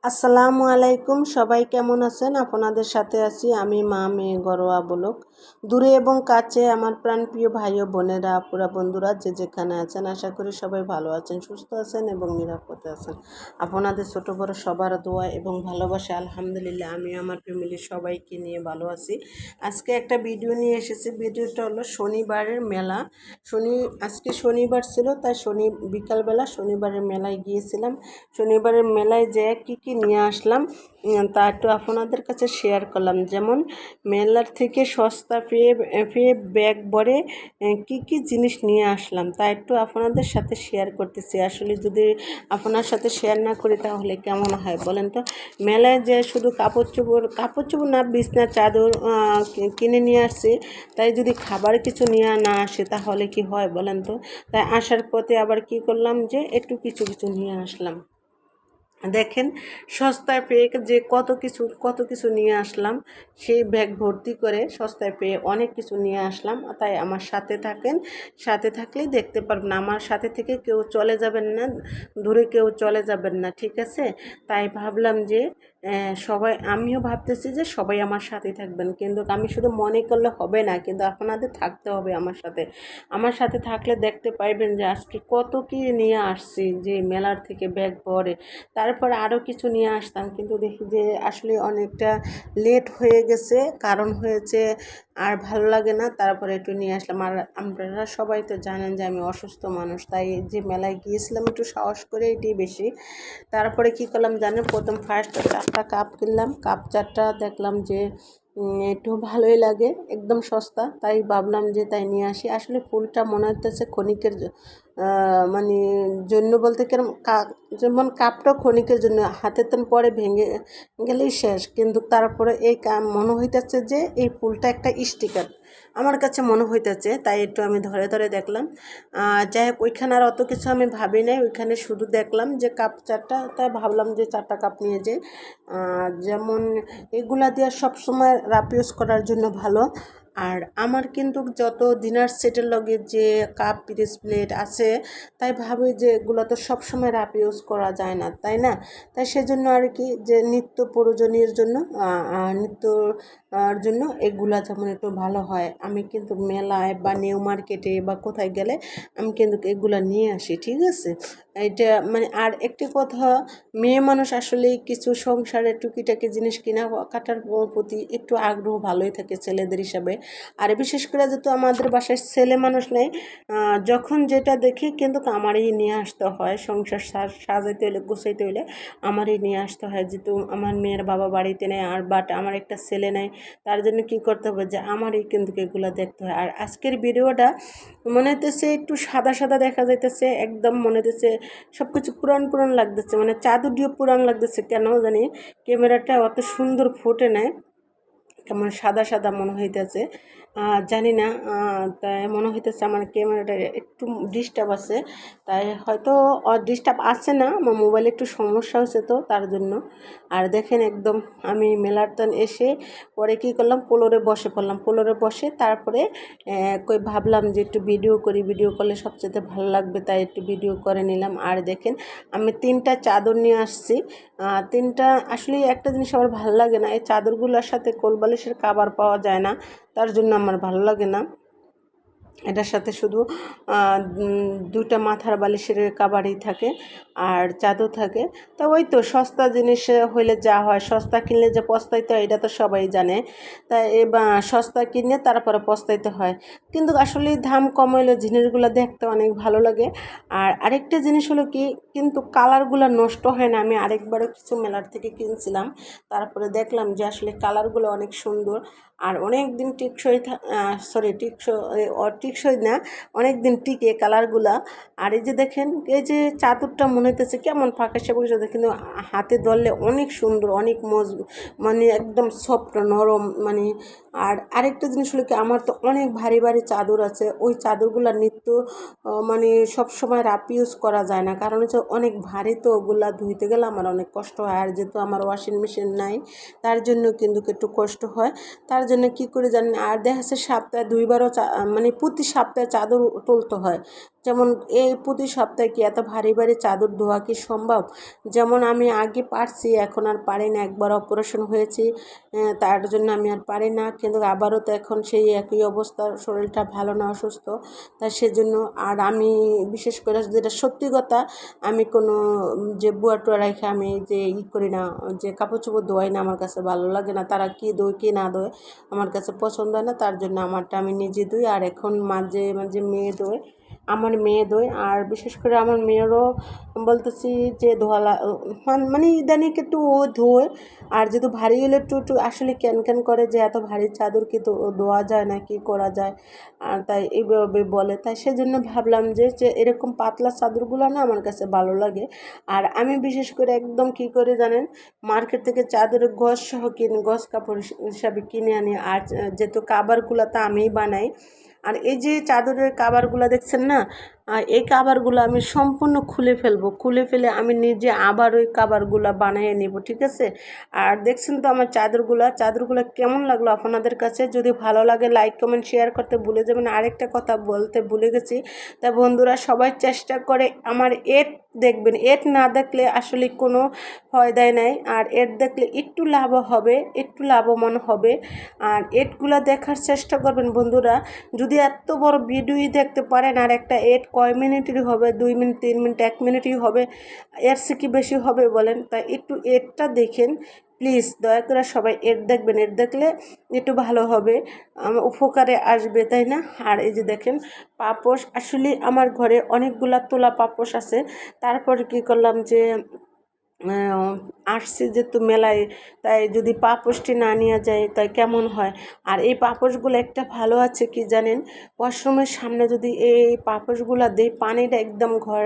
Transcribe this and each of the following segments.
আসসালামু আলাইকুম, সবাই কেমন আছেন? আপনাদের সাথে আছি আমি, মা মেয়ে ঘরোয়া ব্লগ। দূরে এবং কাছে আমার প্রাণপ্রিয় ভাই ও বোনেরা, আপুরা, বন্ধুরা যে যেখানে আছেন, আশা করি সবাই ভালো আছেন, সুস্থ আছেন এবং নিরাপদে আছেন। আপনাদের ছোট বড় সবার দোয়া এবং ভালোবাসা আলহামদুলিল্লাহ আমি আমার ফ্যামিলির সবাইকে নিয়ে ভালো আছি। আজকে একটা ভিডিও নিয়ে এসেছি। ভিডিওটা হলো শনিবারের মেলা। আজকে শনিবার ছিল, তাই বিকালবেলা শনিবারের মেলায় গিয়েছিলাম। শনিবারের মেলায় যেয়ে কী নিয়ে আসলাম তা একটু আপনাদের কাছে শেয়ার করলাম। যেমন মেলার থেকে সস্তা পেয়ে পেয়ে ব্যাগ ভরে কী জিনিস নিয়ে আসলাম তা একটু আপনাদের সাথে শেয়ার করতেছি। আসলে যদি আপনার সাথে শেয়ার না করি তাহলে কেমন হয় বলেন তো? মেলায় যে শুধু কাপড় চোপড় না, বিছনা চাদর কিনে নিয়ে আসছি, তাই যদি খাবার কিছু নিয়ে না আসে তাহলে কি হয় বলেন তো? তাই আসার পথে আবার কি করলাম যে একটু কিছু নিয়ে আসলাম। দেখেন সস্তায় পেয়ে যে কত কিছু নিয়ে আসলাম, সেই ব্যাগ ভর্তি করে সস্তায় পেয়ে অনেক কিছু নিয়ে আসলাম। তাই আমার সাথে থাকেন, সাথে থাকলেই দেখতে পারবেন। আমার সাথে থেকে কেউ চলে যাবেন না, দূরে কেউ চলে যাবেন না, ঠিক আছে? তাই ভাবলাম যে সবাই, আমিও ভাবতেছি যে সবাই আমার সাথে থাকবেন, কিন্তু আমি শুধু মনে করলে হবে না, কিন্তু আপনাদের থাকতে হবে আমার সাথে। আমার সাথে থাকলে দেখতে পাইবেন যে আজকে কত কি নিয়ে আসছি, যে মেলার থেকে ব্যাগ ভরে। তারপর আরও কিছু নিয়ে আসতাম, কিন্তু দেখি যে আসলে অনেকটা লেট হয়ে গেছে, কারণ হয়েছে আর ভালো লাগে না। তারপরে একটু নিয়ে আসলাম। আর আপনারা সবাই তো জানেন যে আমি অসুস্থ মানুষ, তাই যে মেলায় গিয়েছিলাম একটু সাহস করে, এটি বেশি। তারপরে কি করলাম জানেন, প্রথম ফার্স্ট 4টা কাপ কিনলাম। কাপ 4টা দেখলাম যে একটু ভালোই লাগে, একদম সস্তা, তাই ভাবলাম যে তাই নিয়ে আসি। আসলে ফুলটা মনে হচ্ছে ক্ষণিকের মানে জন্য বলতে কিরম, যেমন কাপটা ক্ষণিকের জন্য, হাতের তেন পরে ভেঙে গেলেই শেষ, কিন্তু তারপরে এই মনে হইতেছে যে এই ফুলটা একটা স্টিকার, আমার কাছে মনে হইতেছে। তাই একটু আমি ধরে ধরে দেখলাম। যাই হোক, ওইখানে আর অত কিছু আমি ভাবি নাই, ওইখানে শুধু দেখলাম যে কাপ 4টা, তাই ভাবলাম যে 4টা কাপ নিয়ে যাই। যেমন এগুলা দিয়ে সবসময় রাফ ইউজ করার জন্য ভালো। আর আমার কিন্তু যত ডিনার সেটের লগে যে কাপ পিরিস প্লেট আছে, তাই ভাবি যে এগুলো তো সবসময় রাফ ইউজ করা যায় না, তাই না? তাই সেজন্য আর কি, যে নিত্য প্রয়োজনীয় জন্য আর জন্য এগুলা যেমন একটু ভালো হয়। আমি কিন্তু মেলায় বা নিউ মার্কেটে বা কোথায় গেলে আমি কিন্তু এগুলা নিয়ে আসি, ঠিক আছে? এটা মানে, আর একটি কথা, মেয়ে মানুষ আসলেই কিছু সংসারের টুকিটাকি জিনিস কিনা কাটার প্রতি একটু আগ্রহ ভালোই থাকে ছেলেদের হিসাবে। আর বিশেষ করে যেহেতু আমাদের বাসায় ছেলে মানুষ নেই, যখন যেটা দেখি কিন্তু আমারই নিয়ে আসতে হয়। সংসার সাজাইতে হলে, গুছাইতে হলে আমারই নিয়ে আসতে হয়, যেহেতু আমার মেয়ের বাবা বাড়িতে নেই, আর বাট আমার একটা ছেলে নেই, তার জন্য কি করতে হবে যে আমারই কিন্তু এগুলো দেখতে হয়। আর আজকের ভিডিওটা মনে হইতেছে একটু সাদা সাদা দেখা যাইতেছে, একদম মনে হইতেছে সব কিছু পুরান লাগতেছে, মানে চাদর দিয়ে পুরান লাগতেছে, কেন জানি ক্যামেরাটা অত সুন্দর ফুটে নেয়, কেমন সাদা সাদা মনে হইতেছে। জানি না, তাই মনে হইতেছে আমার ক্যামেরাটা একটু ডিস্টার্ব আছে, তাই হয়তো ডিস্টার্ব আছে না, আমার মোবাইলে একটু সমস্যা হচ্ছে, তো তার জন্য। আর দেখেন একদম আমি মেলার টান এসে পরে কী করলাম, পোলোরে বসে পড়লাম। পোলোরে বসে তারপরে কই ভাবলাম যে একটু ভিডিও করি, ভিডিও করলে সবচেয়ে ভালো লাগবে, তাই একটু ভিডিও করে নিলাম। আর দেখেন আমি 3টা চাদর নিয়ে আসছি। 3টা আসলে একটা জিনিস আমার ভালো লাগে না, এই চাদরগুলোর সাথে কোলবালিশের কাভার পাওয়া যায় না, তার জন্য আমার ভালো লাগে না। এটার সাথে শুধু 2টা মাথার বালিশের কাভারই থাকে আর চাদর থাকে। তা ওই তো সস্তা জিনিস হইলে যা হয়, সস্তা কিনলে যে পস্তাইতে হয় এটা তো সবাই জানে। তাই সস্তা কিনে তারপরে পস্তাইতে হয়, কিন্তু আসলে দাম কম হইলে জিনিসগুলো দেখতে অনেক ভালো লাগে। আর আরেকটা জিনিস হলো কি, কিন্তু কালারগুলো নষ্ট হয় না। আমি আরেকবারও কিছু মেলার থেকে কিনছিলাম, তারপরে দেখলাম যে আসলে কালারগুলো অনেক সুন্দর আর অনেক দিন টিকসই না, অনেক দিন টিকে কালারগুলা। আর এই যে দেখেন, এই যে চাদরটা মনে হইতেছে কেমন ফাঁকা সাদা, কিন্তু হাতে ধরলে অনেক সুন্দর, অনেক মানে একদম সফট নরম মানে। আর আরেকটা জিনিস হলো কি, আমার তো অনেক ভারী ভারী চাদর আছে, ওই চাদরগুলো নিত্য মানে সবসময় রাফ ইউজ করা যায় না, কারণ হচ্ছে অনেক ভারী, তো ওগুলা ধুইতে গেলে আমার অনেক কষ্ট হয়। আর যেহেতু আমার ওয়াশিং মেশিন নাই, তার জন্য কিন্তু একটু কষ্ট হয়। তার জন্য কি করে জানেন, আর দেখা যাচ্ছে সপ্তাহে 2বারও মানে প্রতি সপ্তাহে চাদর তুলতে হয়। যেমন এই প্রতি সপ্তাহে কি এত ভারী ভারী চাদর ধোয়া কি সম্ভব? যেমন আমি আগে পারছি, এখন আর পারি না। একবার অপারেশন হয়েছি, তার জন্য আমি আর পারি না। কিন্তু আবারও তো এখন সেই একই অবস্থা, শরীরটা ভালো না, অসুস্থ। তাই সেজন্য আর আমি বিশেষ করে যেটা সত্যি কথা, আমি কোনো যে বুয়া টুয়া রেখে আমি যে করি না, যে কাপড় চোপড় ধোয়াই না, আমার কাছে ভালো লাগে না। তারা কী ধোয় কী না ধোয় আমার কাছে পছন্দ হয় না, তার জন্য আমারটা আমি নিজে ধুই। আর এখন মাঝে মাঝে মেয়ে ধোয়, আমার মেয়ে ধোয়। আর বিশেষ করে আমার মেয়েরও বলতেছি যে মানে ইদানিং একটু ও ধোয়। আর যেহেতু ভারী হলে একটু একটু আসলে ক্যান করে যে এত ভারী চাদর কি তো ধোয়া যায় না, কি করা যায়। আর তাই এইভাবে বলে, তাই সেজন্য ভাবলাম যে এরকম পাতলা চাদরগুলো না আমার কাছে ভালো লাগে। আর আমি বিশেষ করে একদম কি করে জানেন, মার্কেট থেকে চাদরের গজ সহ গজ কাপড় হিসাবে কিনে আনি। আর যেহেতু কাভারগুলো তা আমিই বানাই। আর এই যে চাদরের কাভারগুলো দেখছেন না, এই কাভারগুলো আমি সম্পূর্ণ খুলে ফেলবো, খুলে ফেলে আমি নিজে আবার ওই কাভারগুলো বানিয়ে নিব, ঠিক আছে। আর দেখছেন তো আমার চাদরগুলো কেমন লাগলো আপনাদের কাছে? যদি ভালো লাগে লাইক কমেন্ট শেয়ার করতে ভুলে যাবেন। আরেকটা কথা বলতে ভুলে গেছি, তা বন্ধুরা সবাই চেষ্টা করে আমার এড দেখবেন। এড না দেখলে আসলে কোনো ফায়দাই নাই। আর এড দেখলে একটু লাভ হবে, একটু লাভবান হবে। আর এডগুলো দেখার চেষ্টা করবেন বন্ধুরা। যদি এত বড় ভিডিওই দেখতে পারেন, আর একটা এড কয় মিনিটেরই হবে, 2 মিনিট 3 মিনিট 1 মিনিটই হবে, এর সে কি বেশি হবে বলেন? তাই একটু এডটা দেখেন প্লিজ, দয়া করে সবাই এড দেখবেন। এড দেখলে একটু ভালো হবে, উপকারে আসবে, তাই না? আর এই যে দেখেন পাপোশ, আসলে আমার ঘরে অনেকগুলা তোলা পাপোশ আছে। তারপরে কি করলাম যে আসছে যেহেতু মেলায়, তাই যদি পাপোশটি না নেওয়া যায় তাই কেমন হয়। আর এই পাপোশগুলো একটা ভালো আছে কি জানেন, ওয়াশরুমের সামনে যদি এই পাপোশগুলো দেয়, পানিটা একদম ঘর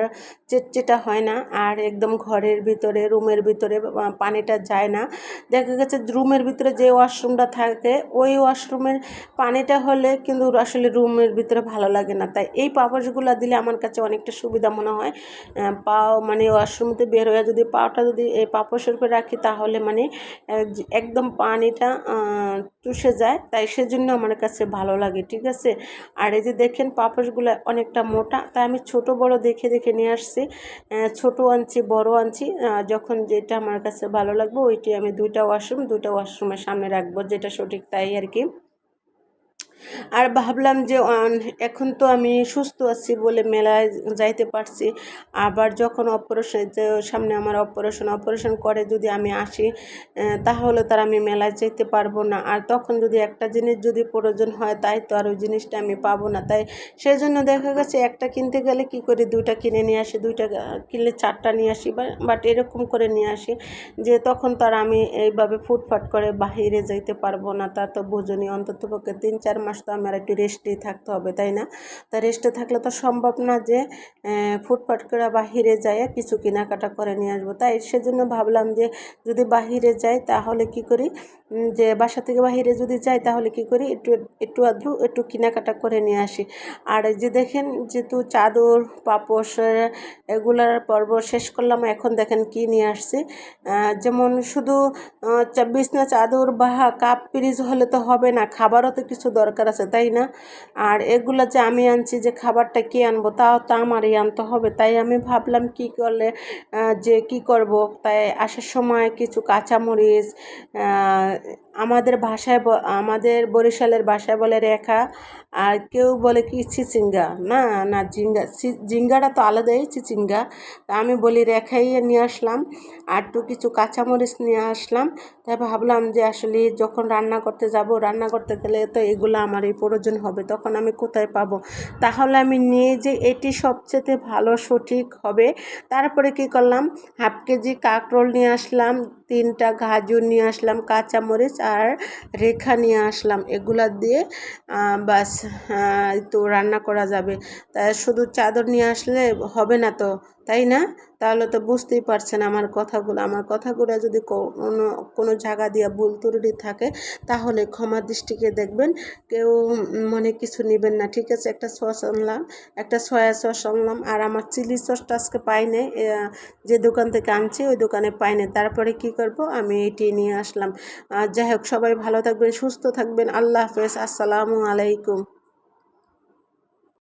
চেটচেটা হয় না। আর একদম ঘরের ভিতরে, রুমের ভিতরে পানিটা যায় না। দেখা গেছে রুমের ভিতরে যে ওয়াশরুমটা থাকে, ওই ওয়াশরুমের পানিটা হলে কিন্তু আসলে রুমের ভিতরে ভালো লাগে না। তাই এই পাপোশগুলো দিলে আমার কাছে অনেকটা সুবিধা মনে হয়। পাও মানে ওয়াশরুমতে বের হয়ে যদি পাটা যদি এই পাপোশের উপরে রাখি, তাহলে মানে একদম পানিটা চুষে যায়। তাই সেজন্য আমার কাছে ভালো লাগে, ঠিক আছে। আর এই যে দেখেন পাপোশগুলো অনেকটা মোটা, তাই আমি ছোট বড় দেখে দেখে নিয়ে আসছি। ছোট আনছি, বড় আনছি, যখন যেটা আমার কাছে ভালো লাগবে ওইটি আমি দুইটা ওয়াশরুমের সামনে রাখবো, যেটা সঠিক তাই আর কি। আর ভাবলাম যে এখন তো আমি সুস্থ আছি বলে মেলায় যাইতে পারছি। আবার যখন অপারেশন, যে সামনে আমার অপারেশন করে যদি আমি আসি, তাহলে তার আমি মেলায় যেতে পারবো না। আর তখন যদি একটা জিনিস যদি প্রয়োজন হয়, তাই তো আর ওই জিনিসটা আমি পাবো না। তাই সেই জন্য দেখা গেছে একটা কিনতে গেলে কি করি, দুইটা কিনে নিয়ে আসি, দুইটা কিনলে চারটা নিয়ে আসি, বাট এরকম করে নিয়ে আসি যে তখন তার আমি এইভাবে ফুটফাট করে বাহিরে যাইতে পারবো না। তা তো বুঝুনি, অন্ততপক্ষে 3-4 মাস তো আমার একটু রেস্টেই থাকতে হবে, তাই না? তা রেস্টে থাকলে তো সম্ভব না যে ফুটফাট করে বাহিরে যায় কিছু কেনাকাটা করে নিয়ে আসবো। তাই সেজন্য ভাবলাম যে যদি বাহিরে যাই তাহলে কি করি, যে বাসা থেকে বাহিরে যদি যাই তাহলে কি করি, একটু একটু আধটু একটু কেনাকাটা করে নিয়ে আসি। আর এই যে দেখেন, যেহেতু চাদর পাপোশ এগুলার পর্ব শেষ করলাম, এখন দেখেন কি নিয়ে আসছি। যেমন শুধু বিছনা চাদর বা কাপ পিরিচ হলে তো হবে না, খাবারও তো কিছু দরকার আছে, তাই না? আর এগুলো যে আমি আনছি, যে খাবারটা কে আনবো, তাও তো আমারই আনতে হবে। তাই আমি ভাবলাম কি করলে যে কি করব, তাই আসার সময় কিছু কাঁচামরিচ, আমাদের বরিশালের ভাষায় বলে রেখা, আর কেউ বলে কি চিচিঙ্গা, না না জিঙ্গাটা তো আলাদাই, চিচিঙ্গা। তা আমি বলি রেখাই নিয়ে আসলাম। আর একটু কিছু কাঁচামরিচ নিয়ে আসলাম। তাই ভাবলাম যে আসলে যখন রান্না করতে গেলে তো এগুলো আমার এই প্রয়োজন হবে, তখন আমি কোথায় পাবো? তাহলে আমি নিয়ে যে এটি সবচেয়ে ভালো সঠিক হবে। তারপরে কি করলাম, হাফ কেজি কাঁকরোল নিয়ে আসলাম, 3টা গাজর নিয়ে আসলাম, কাঁচামরিচ আর রেখা নিয়ে আসলাম। এগুলা দিয়ে বাস তো রান্না করা যাবে। তাই শুধু চাদর নিয়ে আসলে হবে না তো, তাই না? তাহলে তো বুঝতেই পারছেন আমার কথাগুলো যদি কোনো জায়গা দিয়ে ভুল ত্রুটি থাকে, তাহলে ক্ষমা দৃষ্টিকে দেখবেন, কেউ মনে কিছু নেবেন না, ঠিক আছে। একটা সস আনলাম, একটা সয়া সস আনলাম। আর আমার চিলি সসটা আজকে পাইনি, যে দোকান থেকে আনছি ওই দোকানে পাইনি। তারপরে কি করব, আমি এটি নিয়ে আসলাম। যাই হোক, সবাই ভালো থাকবেন, সুস্থ থাকবেন। আল্লাহ হাফেজ, আসসালামু আলাইকুম।